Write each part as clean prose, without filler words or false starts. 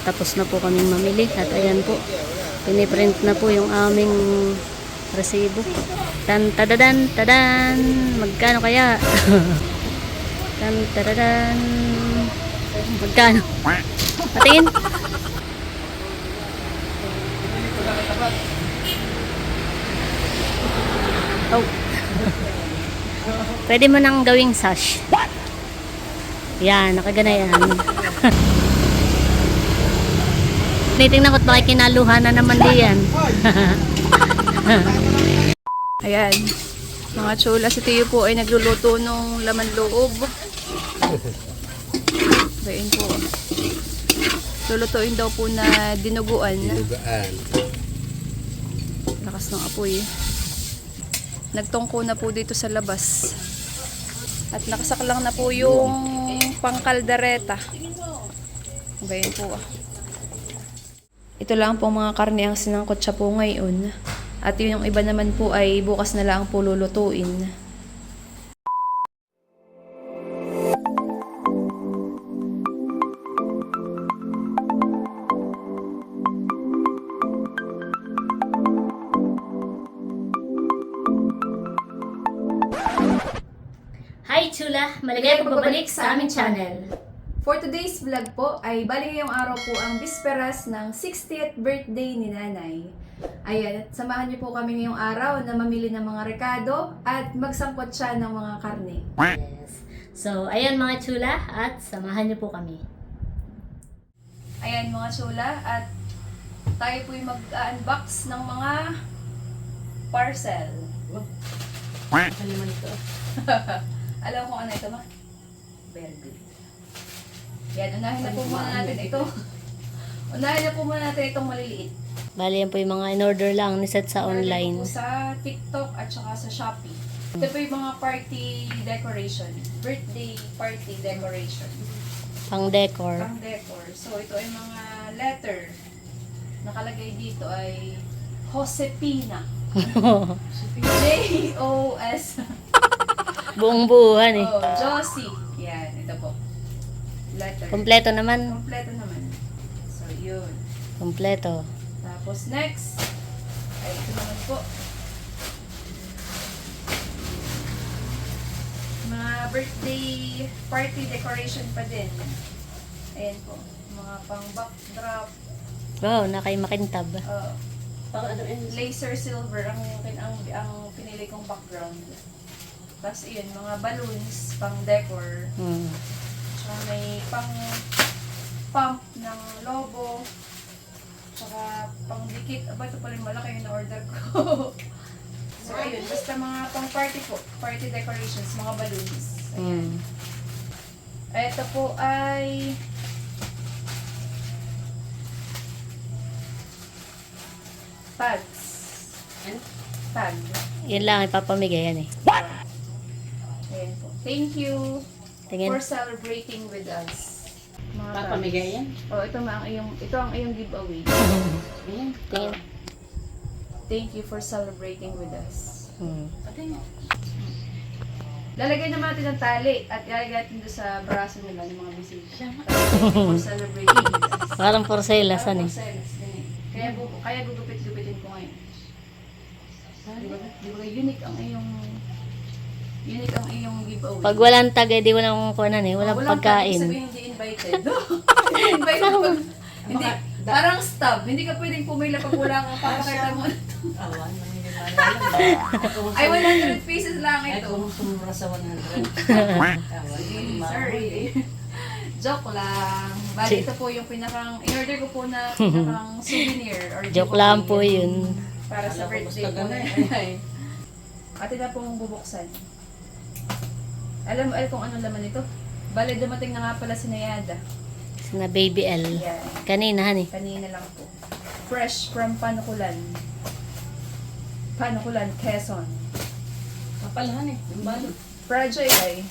Tapos na po kaming mamili at ayan po, piniprint na po yung aming resibo. Tan tadadan tadan, magkano kaya? Tan tadadan, magkano? Patingin. Oh. Pwede mo nang gawing sash. Yan, nakagana yan. Tinitingnan ko't baka kinaluhan na naman diyan. Ayan. Mga chula, si Tiyo po ay nagluluto ng laman loob. Bayin po. Lulutuin daw po na dinuguan. Lakas ng apoy. Nagtungko na po dito sa labas. At nakasaklang na po yung pangkaldereta. Bayin po. Ito lang po mga karne ang sinangkot siya po ngayon. At yun yung iba naman po ay bukas na lang po lulutuin. Hi Chula! Maligayang pagbabalik sa aming channel. For today's vlog po ay bali ngayong araw po ang bisperas ng 60th birthday ni Nanay. Ayan, at samahan niyo po kami ngayong araw na mamili ng mga rekado at magsangkot siya ng mga karne. Yes. So, ayan mga Chula at samahan niyo po kami. Ayan mga chula, at tayo po yung mag-unbox ng mga parcel. Alam ko ano ito, ma? Very good. Yan, unahin na po muna natin ito. Unahin na po muna natin itong maliliit. Bali yan po yung mga in-order lang ni Set sa online. Po sa TikTok at saka sa Shopee. Ito po yung mga party decoration. Birthday party decoration. Pang decor. Pang decor. So, ito ay mga letter. Nakalagay dito ay Josepina. J-O-S. Buong buuhan eh. Oh, Josie. Yan, ito po. Letter. Kompleto naman. Kompleto naman. So, yun. Kompleto. Tapos, next. Ay, ito naman po. Mga birthday party decoration pa din. Ayan po. Mga pang backdrop. Wow, nakay makintab. Laser silver ang pinili kong background. Tapos, yun, mga balloons, pang decor. Tsaka may pang pump ng logo. Tsaka pang dikit. Aba, ito pala yung malaki yung na-order ko. So, ayun. Basta mga pang party po. Party decorations. Mga balloons. Ayan. Ito po ay tags. Tag. Yun lang ipapamigay yan eh. Ayan po. Thank you Tingin. for celebrating with us. Mga Papamigay yan? Oh, ito ang iyong giveaway. Ayan. Tingin. Thank you for celebrating with us. Patingin. Lalagay naman natin ng tali at ilalagay natin doon sa braso nila ng mga bisita. Thank you for celebrating with us. Parang porcelasan eh. Porcelas, ganyan. Kaya gugupit-gupitin ko ngayon. Di ba unique ang iyong giveaway. Pag walang tag, di walang kuhanan eh. Walang pagkain. Sabihin hindi invited. Hindi invited pag, hindi, parang stub. Hindi ka pwedeng pumila pag wala kang papakita mo. Ay, 100 pieces lang Ay, ito. kung sumura sa 100. Sorry. Joke lang. Bali, ito po yung in-order ko po na pinakang souvenir. Or Joke lang po yun. Para sa Alam ko, birthday basta po. ganun. Ate na pong bubuksan. Alam mo kung ano laman ito? Bale, dumating na nga pala si Nayada. Na baby L. Yan. Kanina han eh. Kanina lang po. Fresh from Panukulan. Panukulan, Quezon. Kapalahan eh. Yung balot. Fragile ay.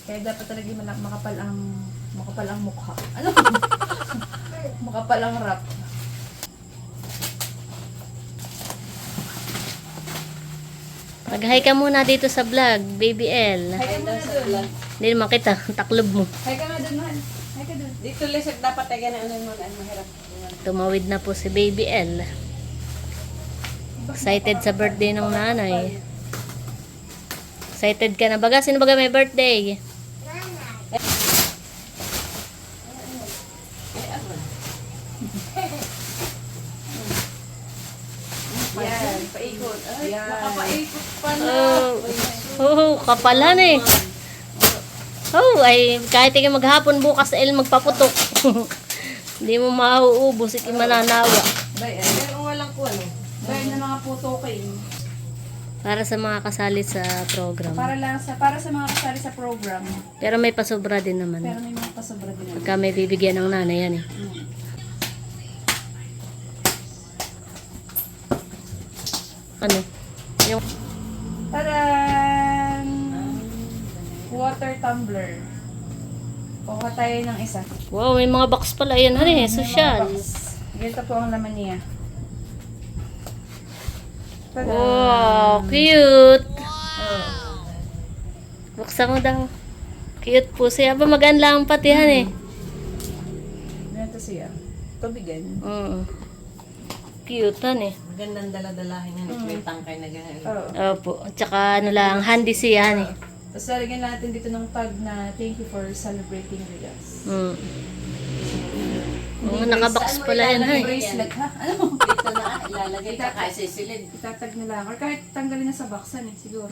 Kaya dapat talaga makapal ang mukha. Ano? Makapal ang wrap. Mag-hi ka muna dito sa vlog, Baby L. Hi ka muna dun. Hindi naman kita, taklob mo. Hi ka nga dun, mahal. Hi ka dun. Dito lesek dapat ay ganun mo ay mahirap. Tumawid na po si Baby L. Excited sa birthday ng nanay. Excited ka na baga? Sino baga may birthday? Yan, paikot. Yan. Nakapaikot pala. Kapalan eh. Ay kahit ikaw maghapon bukas El magpaputok. Hindi mo mauubos, ikaw mananawa. Bay, Pero walang kuwan eh. bay na mga puto kayo. Para sa mga kasali sa program. Para sa mga kasali sa program. Pero may pasobra din naman. Pero may mga pasobra din naman. Pagka may bibigyan ng nanay yan eh. Ano? Yung Taran! Water tumbler. Kuha tayo ng isa. wow, may mga box pala. Ayan, ano eh, social. Ganito po ang laman niya. Tada! Wow, cute. Buksan mo daw. Cute po siya. Ba magaan lang pati yan eh. Ganito siya. Tubigan. Cute yan eh. Magandang daladalahin yan. May tangkay na gano'n. Oo. Opo. At saka ano lang, handy siya yan eh. Tapos lalagyan natin dito ng tag na thank you for celebrating with us. Oo, nakabox pala yan ha eh. Bracelet ha? Ano? Dito na ilalagay ka kasi silid. Itatag na lang. Or kahit tanggalin na sa boxan eh, siguro.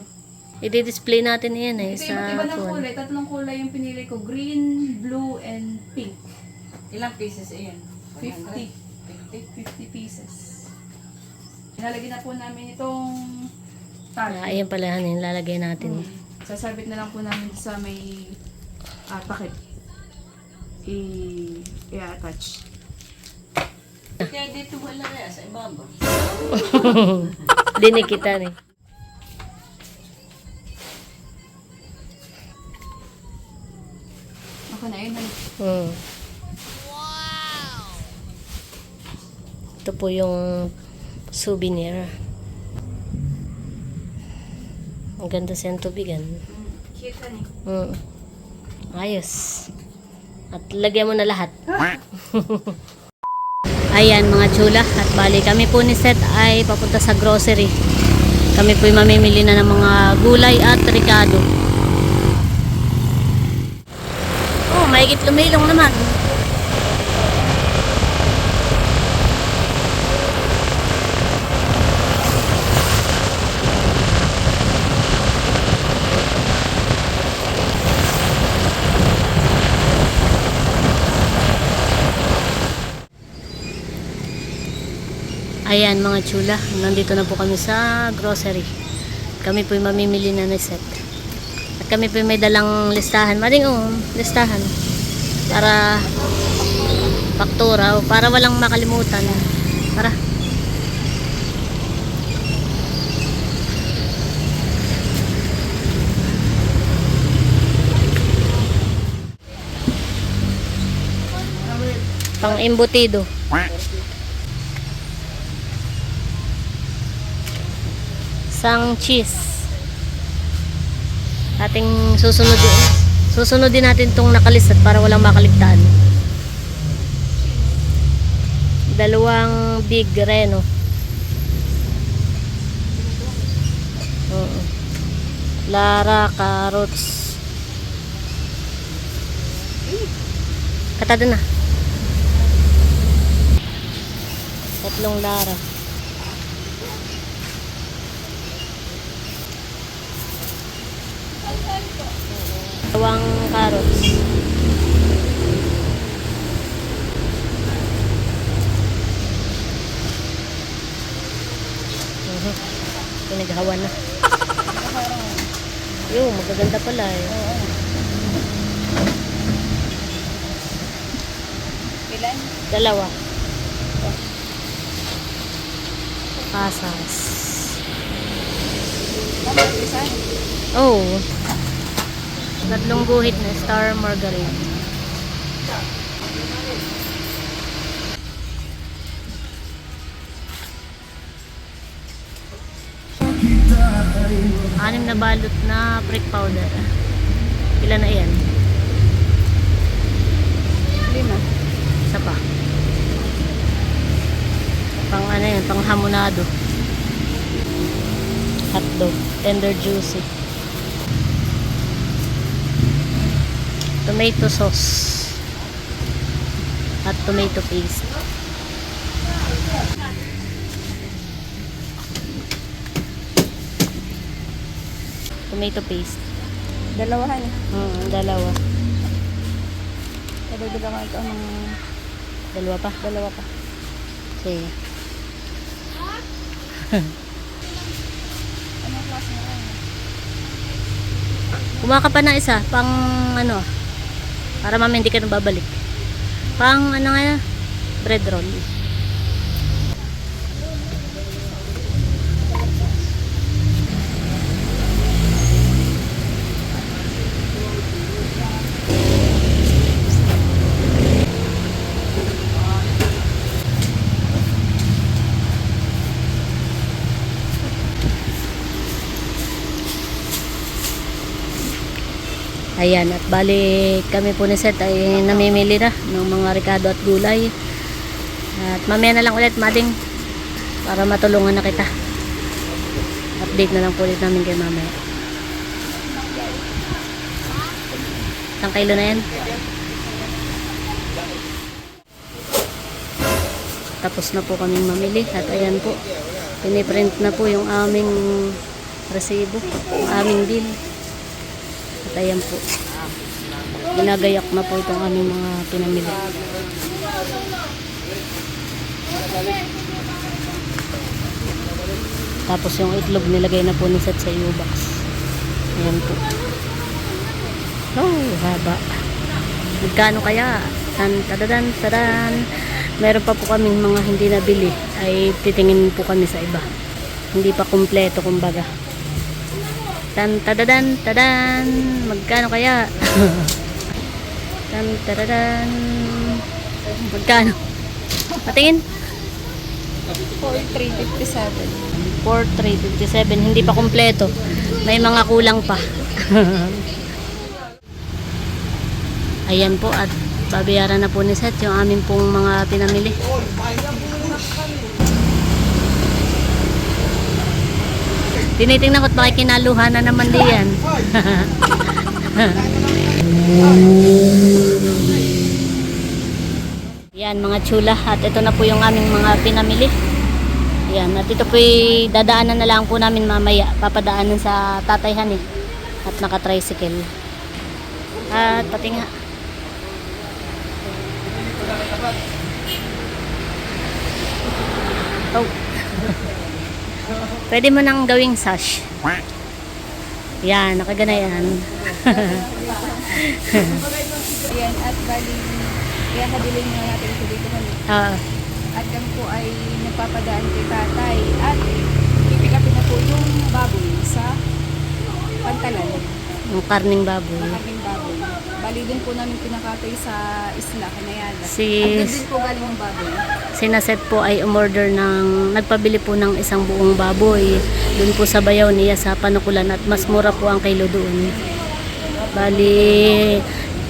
I-display natin yan eh. Ito Sa iba't iba ng phone. kulay. Tatlong kulay yung pinili ko. Green, blue, and pink. Ilang pieces iyan? 50. 50 pieces. Nilalagyan na po namin itong tag. Ayan pala yan, lalagay natin. Sasabit na lang po namin sa may takip. I-attach. Kaya dito wala kaya sa ibabaw. Dinikitan eh. Ako na yun. Ito po yung souvenir. Ang ganda siyang tubigan. Cute yan eh. Ayos. At lagyan mo na lahat. Ayan mga chula. At bali kami po ni Seth ay papunta sa grocery. Kami po mamimili na ng mga gulay at ricado. Oh, mahigit lumilong naman. Ayan mga chula, nandito na po kami sa grocery. Kami po mamimili na ni Seth. At kami po may dalang listahan. Mading listahan. Para faktura o para walang makalimutan. Para. Pang embutido. Sang cheese. Ating susunodin natin tong nakalistat para walang makaligtaan. 2 big reno. Lara carrots. Katada na. 3 lara. Dalawang carrots. Pinaghawan na. Yung magaganda pala eh. Ilan? 2. Pasas. Isa? Oh. 3 guhit na star margarine. 6 na balot na prick powder. Ilan na yan? 5. Isa pa. Pang ano yan, pang hamonado. Hotdog, tender juicy. Tomato sauce. At tomato paste. Tomato paste. Dalawahan. Dalawa. Dalawa ito ang Dalawa pa? dalawa pa. Sige. Anong klase na yan? Kumuha ka pa ng isa, pang ano, para mamaya hindi ka na babalik. Pang ano nga, bread roll. Ayan, at bali kami po ni Seth ay namimili na ng mga ricado at gulay. At mamaya na lang ulit, Mading, para matulungan na kita. Update na lang po ulit namin kay mamaya. Isang kilo na yan. Tapos na po kaming mamili. At ayan po, piniprint na po yung aming resibo, yung aming bill. At ayan po, ginagayak na po itong aming mga pinamili. Tapos yung itlog nilagay na po ni Seth sa U-box. Ayan po. Oh, haba. Magkano kaya? Tadadan, tadan. Meron pa po kaming mga hindi nabili. Ay titingin po kami sa iba. Hindi pa kumpleto kumbaga. Tadadan, tadan. Magkano kaya? Tadadan. Magkano? Patingin. 4,357. 4,357. Hindi pa kumpleto. May mga kulang pa. Ayan po, at babayaran na po ni Seth yung aming pong mga pinamili. Tinitingnan ko't baka kinaluhan na naman diyan. Yan mga chula, at ito na po yung aming mga pinamili. Yan, at ito po dadaanan na lang po namin mamaya. Papadaanan sa Tatay Hani at naka-tricycle. At pati nga, oh. Pwede mo nang gawing sash. Yan, nakagana yan. Ayan, at bali, kaya habilin nga natin ito dito kami. At kami po ay nagpapadaan kay tatay. At pipikapin na po yung baboy sa Pantalan. Yung karning baboy. Maraming baboy. Bali din po namin pinakatay sa isla, Kanayada. At Si doon din po galing yung baboy. Sinaset po ay umorder ng, nagpabili po ng isang buong baboy doon po sa bayaw niya sa Panukulan, at mas mura po ang kilo doon. Bali,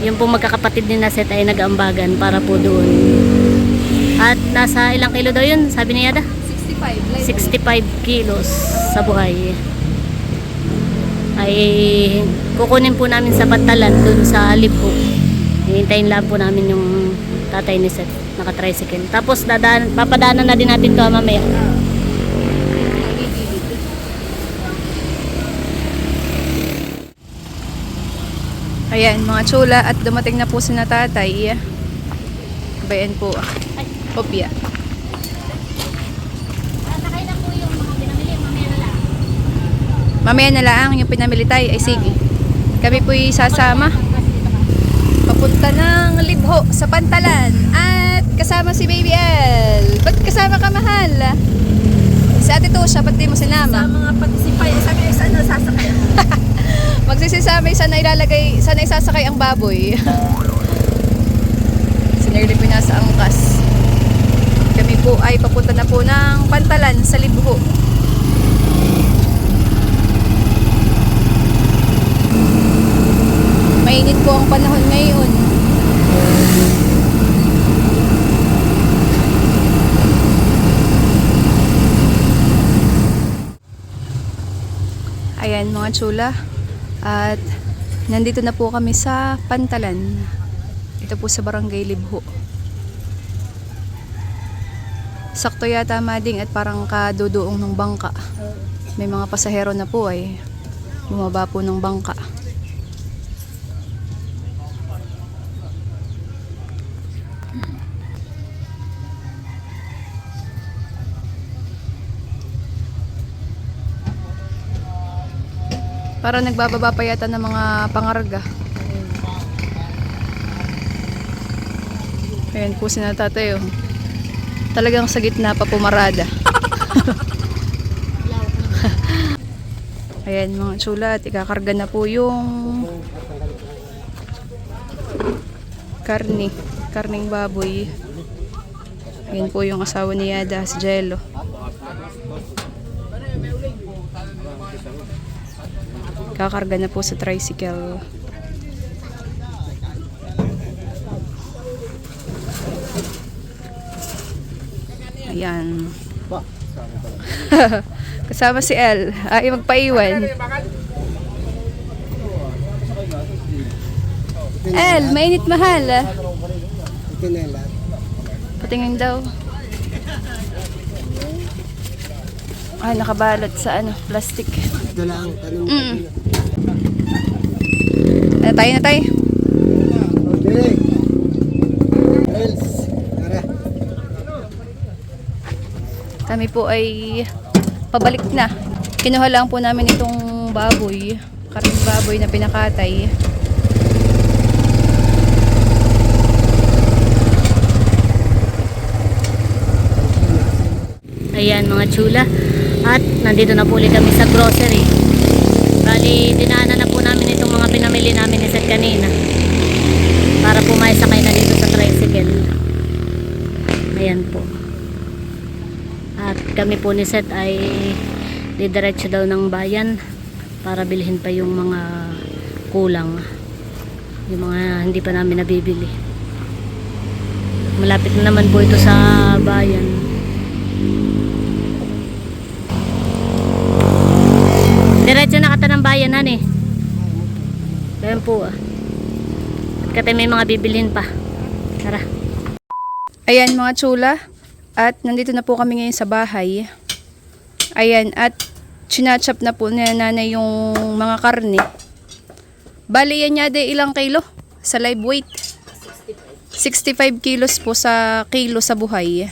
yung po magkakapatid ni Naset ay nag-aambagan para po doon. At nasa ilang kilo daw yun, sabi niya da? 65. Live 65 kilos sa buhay. Ay kukunin po namin sa Pantalan doon sa Libho. Hihintayin lang po namin yung tatay ni Seth, naka-tricycle. Tapos papadaanan na din natin to mamaya. Ayan, mga chula, at dumating na po si na tatay. Bayan po. Kopya. Sakay na po yung mga pinamili, mamaya na lang. Mamaya na lang yung pinamili tayo. Ay sige. Kami po'y sasama. Papunta ng Libho sa Pantalan. At kasama si Baby L. Ba't kasama ka, mahal? Si Ate Tosha, ba't di mo sinama? Sa mga participay, sa kaya saan nasasakay? Magsisisama, sana isasakay ang baboy. Si Nerly po nasa angkas. Kami po ay papunta na po ng Pantalan sa Libho. Mainit po ang panahon ngayon. Ayan mga chula. At nandito na po kami sa Pantalan. Ito po sa Barangay Libho. Sakto yata mading at parang kaduduong ng bangka. May mga pasahero na po ay bumaba po ng bangka. Para nagbababa pa yata ng mga pangarga. Ayan po si Tatay. Oh. Talagang sa gitna pa pumarada. Ayan mga chula, at ikakarga na po yung karning baboy. Ayan po yung asawa ni Yada, si Jello. Kakarga na po sa tricycle. Ayan. Kasama si El. Ay, magpaiwan. El, mainit mahal. Patingin daw. Ay, nakabalot sa plastic. Ito lang, tanong Na tayo. Okay. Else, tara. Kami po ay pabalik na. Kinuha lang po namin itong baboy. Karning baboy na pinakatay. Ayan mga chula. At nandito na po ulit kami sa grocery. Bali, dinaanan na po namin itong mga pinamili namin ni Seth kanina. Para po may sakay na dito sa tricycle. Ayan po. At kami po ni Seth ay didiretso daw ng bayan para bilhin pa yung mga kulang. Yung mga hindi pa namin nabibili. Malapit na naman po ito sa bayan. Diretso na kata ng bayan, han eh. Ayan po ah. At kata may mga bibilhin pa. Tara. Ayan mga chula. At nandito na po kami ngayon sa bahay. Ayan. At chinachop na po ni nanay yung mga karne. Bali yan niya ilang kilo sa live weight? 65 kilos po sa kilo sa buhay.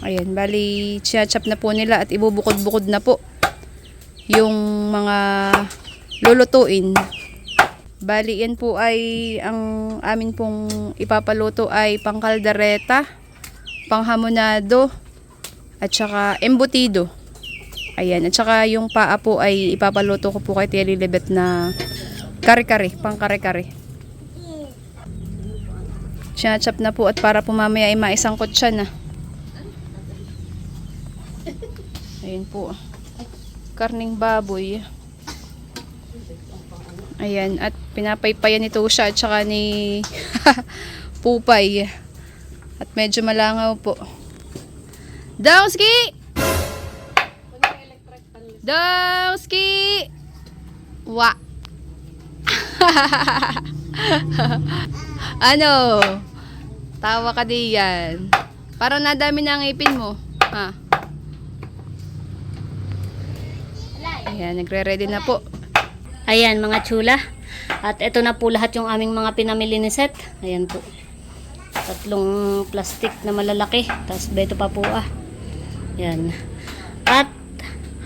Ayan. Bali chinachop na po nila at ibubukod-bukod na po yung mga lulutuin. Bali yan po ay ang amin pong ipapaluto ay pangkaldereta, panghamonado, at saka embutido. Ayan, at saka yung paa po ay ipapaluto ko po kay Tia Lilibet na kare-kare, pang kare-kare. Sinachap na po at para po mamaya ay maisangkot siya na. Ayan po. Karning baboy. Ayan, at pinapaypayan nito siya at saka ni Pupay. At medyo malangaw po. Dowski! Dowski! Wa! Ano? Tawa ka diyan. Parang nadami na ang ipin mo. Ha? Ayan, nagre-ready na po. Ayan mga chula. At ito na po lahat yung aming mga pinamili ni Seth. Ayan po. 3 plastic na malalaki. Tapos beto pa po ah. Ayan. At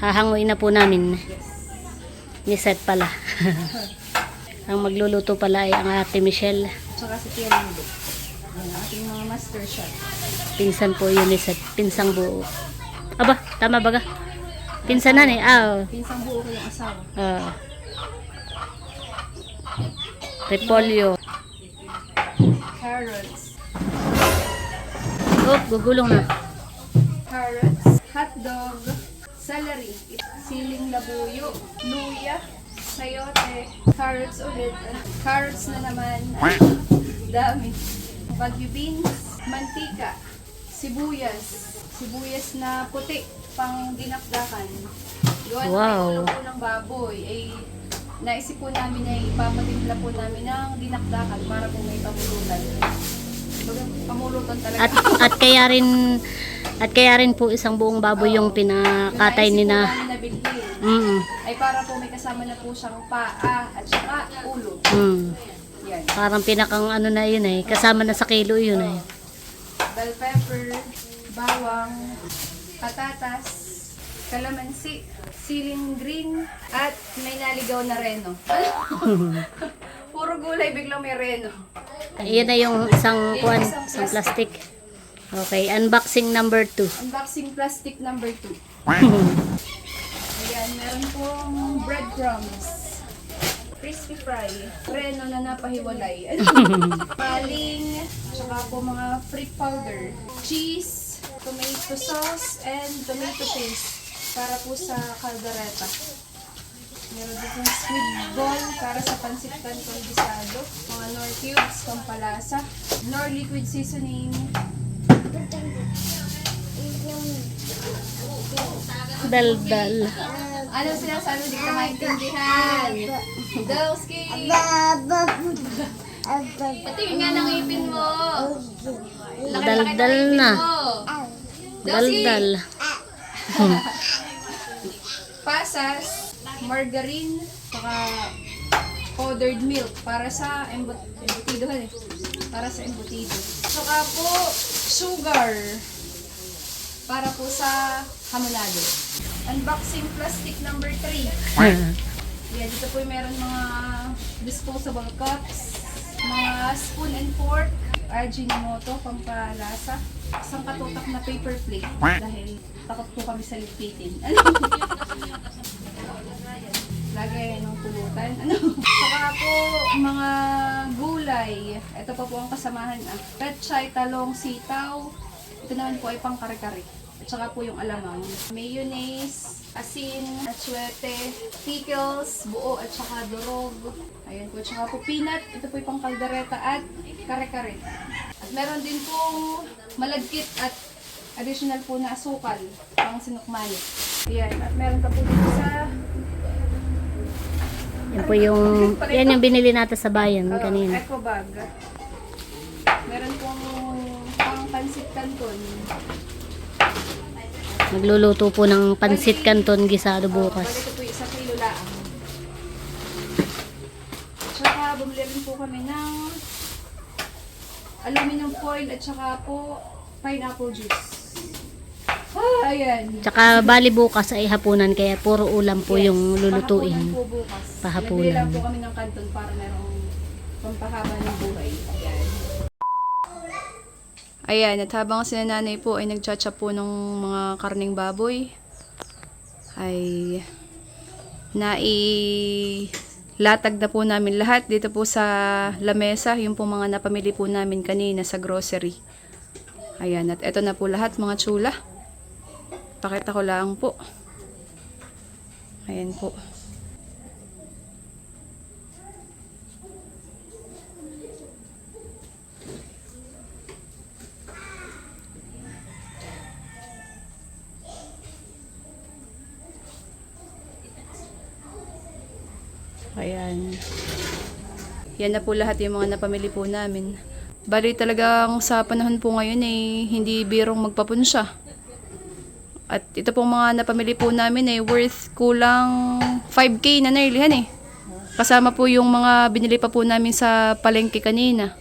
hahanguin na po namin. Ni Seth pala. Ang magluluto pala ay ang ate Michelle. Tsaka si Tia Lilibet. Ayan, ating mga master chef. Pinsan po yun ni Seth. Pinsang buo. Aba, tama baga? Pinsanan eh. Pinsang buo ko yung asawa. Repolyo. Carrots. Oh, gugulong na. Carrots. Hotdog. Celery. Siling labuyo. Luya. sayote, carrots ulit, carrots na naman, dami. Baguio beans, mantika, sibuyas na puti, pang dinakdakan. Gawa ng Wow. ulo po ng baboy, ay naisip po namin na ipapatimpla po namin ng dinakdakan para po may pamulutan. Pamulutan talaga. At kaya rin po isang buong baboy yung pinakatay ni na. Yung naisip po namin na bilhin, Mm. ay para po may kasama na po siyang paa at saka ulo. Mm. Yan. Parang pinakang ano na yun eh. Kasama na sa kilo yun eh. Bell pepper, bawang, patatas, kalamansi, siling green, at may naligaw na reno. Puro gulay, biglang may reno. Iyan na yung isang kuan, isang plastic. Okay, unboxing number 2. Unboxing plastic number 2. Ayan, meron pong breadcrumbs. Crispy fry, reno na napahiwalay. Maling, tsaka po mga fruit powder, cheese, tomato sauce, and tomato paste para po sa caldereta. Meron din pong squid ball para sa pansit canton gisado, mga nor cubes, pampalasa, nor liquid seasoning, Daldal. ano sinasabi, di ka maintindihan. Dowski! Patingin nga ng ipin mo. Laki-laki ng Daldal ipin na. mo. Daldal. Pasas, margarine, saka powdered milk para sa embutidohan eh. Para sa embutido. Saka po, sugar. Para po sa hamonado. Unboxing plastic number 3. Yan, dito po meron mga disposable cups, mga spoon and fork, Ajinomoto, pampalasa, isang katutak na paper plate dahil takot po kami sa lipitin. Lagay ng pulutan. Saka po mga gulay. Ito pa po ang kasamahan. Petchay, talong, sitaw. Ito naman po ay pang kare-kare. At saka po yung alamang. Mayonnaise, asin, atsuete, pickles, buo at saka durog. Ayan po. At saka po peanut. Ito po yung pang kaldereta at kare-kare. At meron din pong malagkit at additional po na asukal. Pang sinukmani. Ayan. At meron pa po dito sa Yan po yung, yan yung binili natin sa bayan kanina. eco bag. Meron pong pang pansit canton. Magluluto po ng pansit canton gisado bukas. Ito po yung 1 kilo lang. Tsaka bumili rin po kami ng aluminum foil at saka po pineapple juice. Ayan. Tsaka bali bukas ay hapunan kaya puro ulam po yung Pahapunan lulutuin. po bukas. Pahapunan. Nagbili lang po kami ng canton para merong pampahaba ng buhay. Ayan. Ayan, at habang si nanay po ay nagchatcha po ng mga karning baboy, ay nailatag na po namin lahat dito po sa lamesa, yung po mga napamili po namin kanina sa grocery. Ayan, at eto na po lahat mga tsula. Pakita ko lang po. Ayan po. Ayan. Yan na po lahat yung mga napamili po namin. Bali talagang sa panahon po ngayon eh, hindi birong magpapunsya. At ito pong mga napamili po namin eh, worth kulang 5K na nailihan eh. Kasama po yung mga binili pa po namin sa palengke kanina.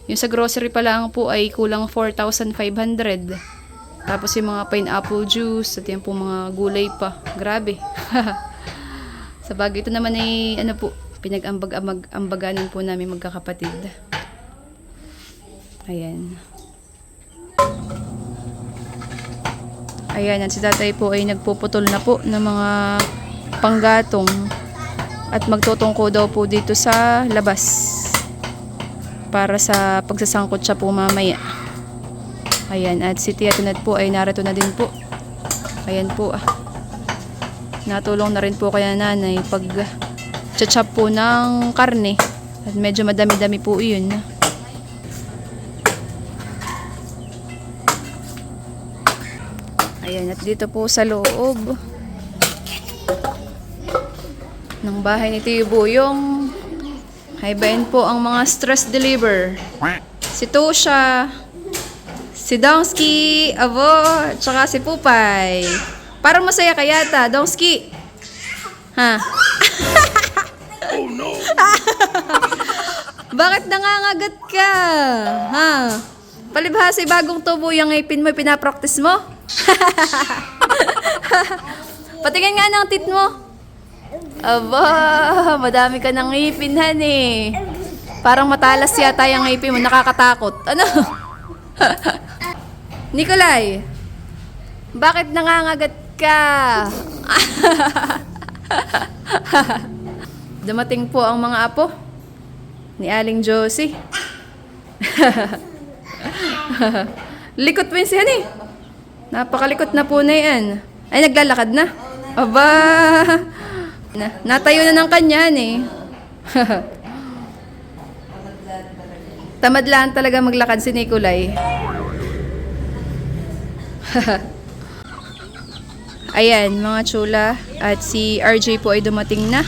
Yung sa grocery pa lang po ay kulang 4,500. Tapos yung mga pineapple juice at yung po mga gulay pa. Grabe. Sa bagay ito naman ay ano po, pinag-ambaganan po namin magkakapatid. Ayan. Ayan, at si tatay po ay nagpuputol na po ng mga panggatong at magtutungko daw po dito sa labas para sa pagsasangkot siya po mamaya. Ayan, at si Tia Tunad po ay narito na din po. Ayan po. Natulong na rin po kaya nanay pag magcha-chop po ng karne. At medyo madami-dami po yun. Ayan, at dito po sa loob ng bahay ni Tio Boyong, haybain po ang mga stress reliever. Si Tosha, si Donsky, Avo, tsaka si Pupay. Parang masaya ka yata, Donsky. Ha? Oh no! Bakit nangangagat ka? Ha? Palibhasa bagong tubo yung ngipin mo, pinapractice mo? Patingin nga ng tit mo. Aba, madami ka ng ngipin, honey. Parang matalas yata yung ngipin mo, nakakatakot. Ano? Nikolay, bakit nangangagat ka? Dumating po ang mga apo ni Aling Josie. Likot mo yun si honey. Napakalikot na po na yan. Ay, naglalakad na. Aba, natayo na ng kanyan eh. Tamad lang talaga maglakad si Nikolay. Ayan, mga chula. At si RJ po ay dumating na.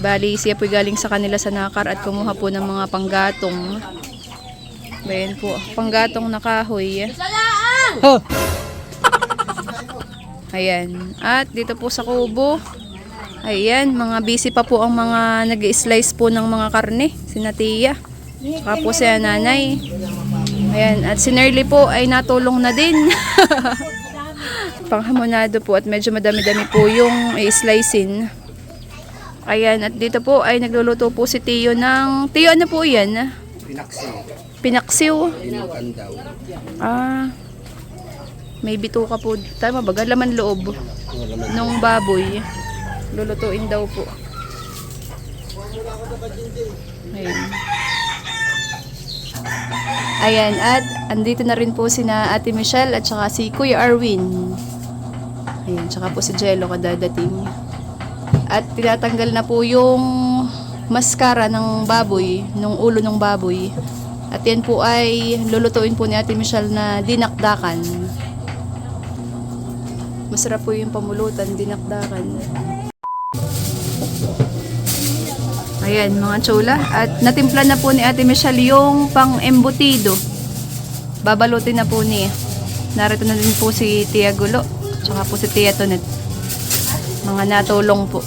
Bali, siya po galing sa kanila sa Nakar at kumuha po ng mga panggatong. Ayan po, panggatong na kahoy. Oh! Ayan. At dito po sa kubo, ayan, mga busy pa po ang mga nag-slice po ng mga karne. Si Natia. Saka po si nanay. Ayan. At si Nerly po ay natulong na din. Panghamonado po at medyo madami-dami po yung i-slicein. Ayan. At dito po ay nagluluto po si Tio ng... Tio, ano po yan? Pinaksiw. Pinaksiw. Pinukan daw. Ah. May bituka po. Tama ba? Laman loob. Nung baboy. Lulutuin daw po. Ayan. Ayan. At andito na rin po sina Ate Michelle at saka si Kuya Arwin. Ayan. Tsaka po si Jello kadadating. At tinatanggal na po yung maskara ng baboy. Nung ulo ng baboy. At yan po ay lulutuin po ni Ate Michelle na dinakdakan. Masarap po yung pamulutan, dinakdakan. Ayan, mga chula. At natimpla na po ni Ate Michelle yung pang-embutido. Babalutin na po niya. Narito na din po si Tia Gulo. Tsaka po si Tia Tonet. Mga natulong po.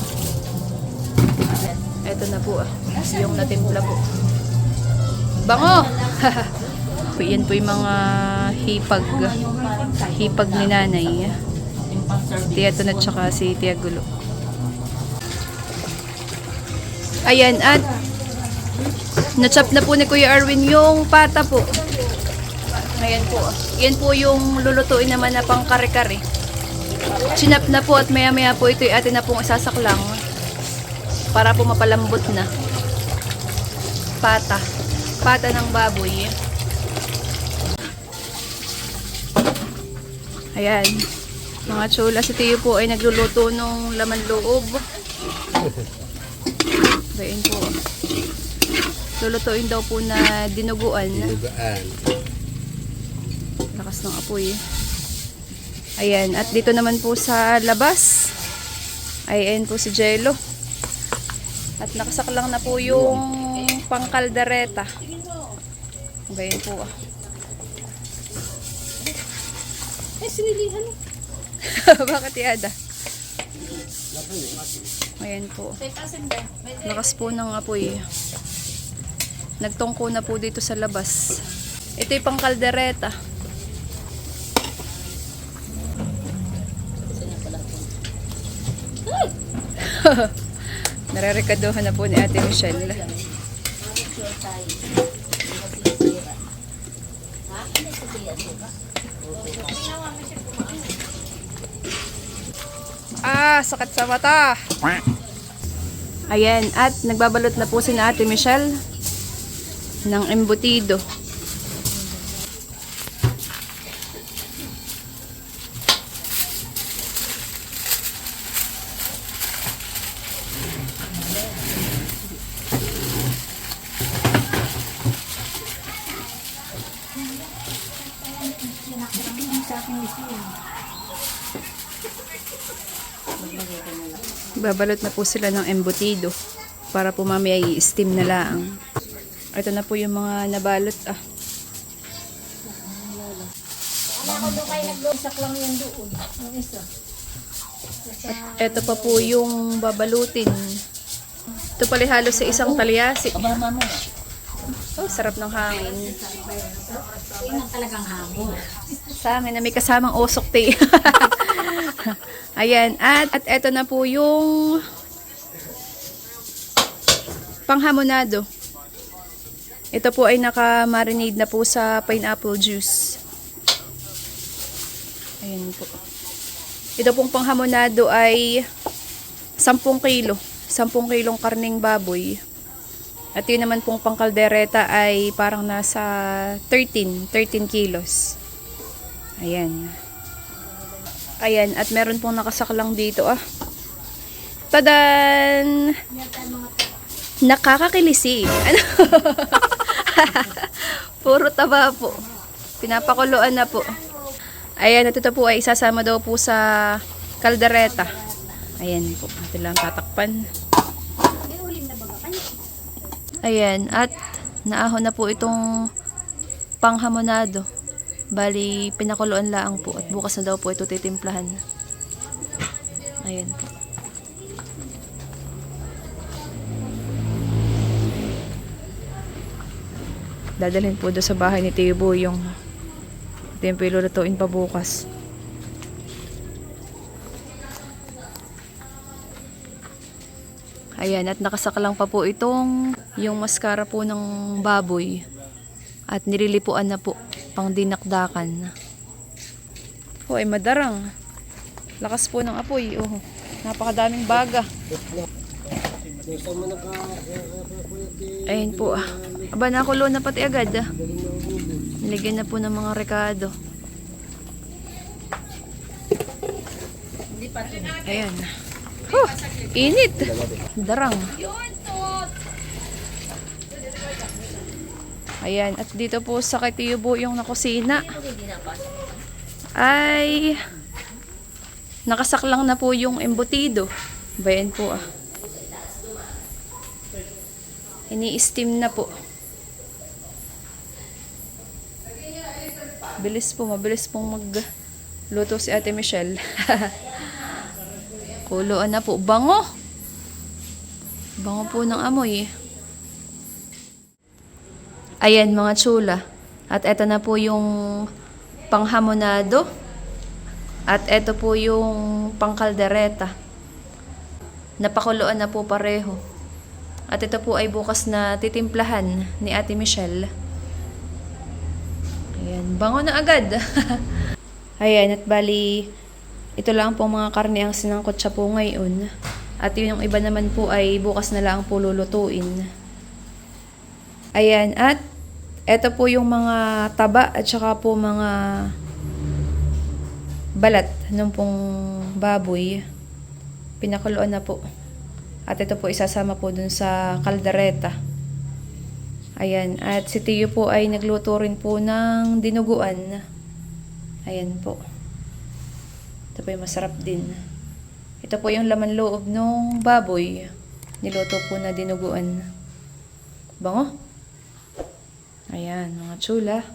Eto na po yung natimpla po. Bango! Yan po yung mga hipag ni nanay. Tia Tonet tsaka si Tia Gulo. Ayan, at na-chop na po ni Kuya Arwin yung pata po. Ayan po. Yan po yung lulutuin naman na pang kare-kare. Chinap na po at maya-maya po ito atin na pong isasaklang para po mapalambot na. Pata. Pata ng baboy. Ayan. Mga chula, si Tio po ay nagluluto ng laman loob. Bayan po. Lulutuin daw po na dinuguan. Dinugaan. Lakas ng apoy. Ayan. At dito naman po sa labas. Ayan po si Jello. At nakasaklang na po yung pangkaldereta. Bayan po. Sinilihan. Bakit yada? Ayan po. Lakas po ng apoy. Nagtungko na po dito sa labas. Ito yung pang kaldereta. Narerekaduhan na po ni Ate Michelle. Ah, sakit sa mata. Ayan, at nagbabalot na po si Ate Michelle ng embutido. Babalot na po sila ng embutido para po mamaya i-steam na lang. Ito na po yung mga nabalot. At ito pa po yung babalutin. Ito pala halos sa isang talyasi. Oh, sarap ng hangin. Talagang habo. Sa amin na may kasamang osok te. Ayan. At eto na po yung panghamonado. Ito po ay naka-marinade na po sa pineapple juice. Ayan po. Ito pong panghamonado ay 10 kilo. 10 kilong karning baboy. At yun naman pong pangkaldereta ay parang nasa 13 kilos. Ayan. Ayan, at meron pong nakasaklang dito Tadan! Nakakakilisi. Ano? Puro taba po. Pinapakuluan na po. Ayan, at ito po ay isasama daw po sa kaldereta. Ayan po. Ito lang tatakpan. Ayan, at naahon na po itong panghamonado. Bali, pinakuluan lang po. At bukas na daw po ito titimplahan. Ayan po. Dadalhin po doon sa bahay ni Tibo yung tempelo lutuin pa bukas. Ayan, at nakasakalang pa po itong yung maskara po ng baboy. At nililipuan na po pang dinakdakan. Po ay madarang. Lakas po ng apoy. Oh, napakadaming baga. Ayan po. Aba, nakulo na pati agad. Nilagyan na po ng mga rekado. Ayan. Huh, init. Darang. Ayan. At dito po sa Katiubo yung nakusina ay nakasaklang na po yung embutido. Bayan po ini-steam na po. Bilis po, mabilis pong magluto si Ate Michelle. Kuloan na po. Bango! Bango po ng amoy. Ayan mga tsula. At eto na po yung panghamonado. At eto po yung pangkaldereta. Napakuloan na po pareho. At ito po ay bukas na titimplahan ni Ate Michelle. Ayan, bango na agad. Ayan, at bali, ito lang po mga karne ang sinangkot siya po ngayon. At yung iba naman po ay bukas na lang po lulutuin. Ayan, at ito po yung mga taba at saka po mga balat ng pong baboy. Pinakuluan na po. At ito po isasama po dun sa kaldereta. Ayan. At si Tiyo po ay nagluto rin po ng dinuguan. Ayan po. Ito po yung masarap din. Ito po yung laman loob ng baboy. Niluto po na dinuguan. Bango. Ayan, mga tsula.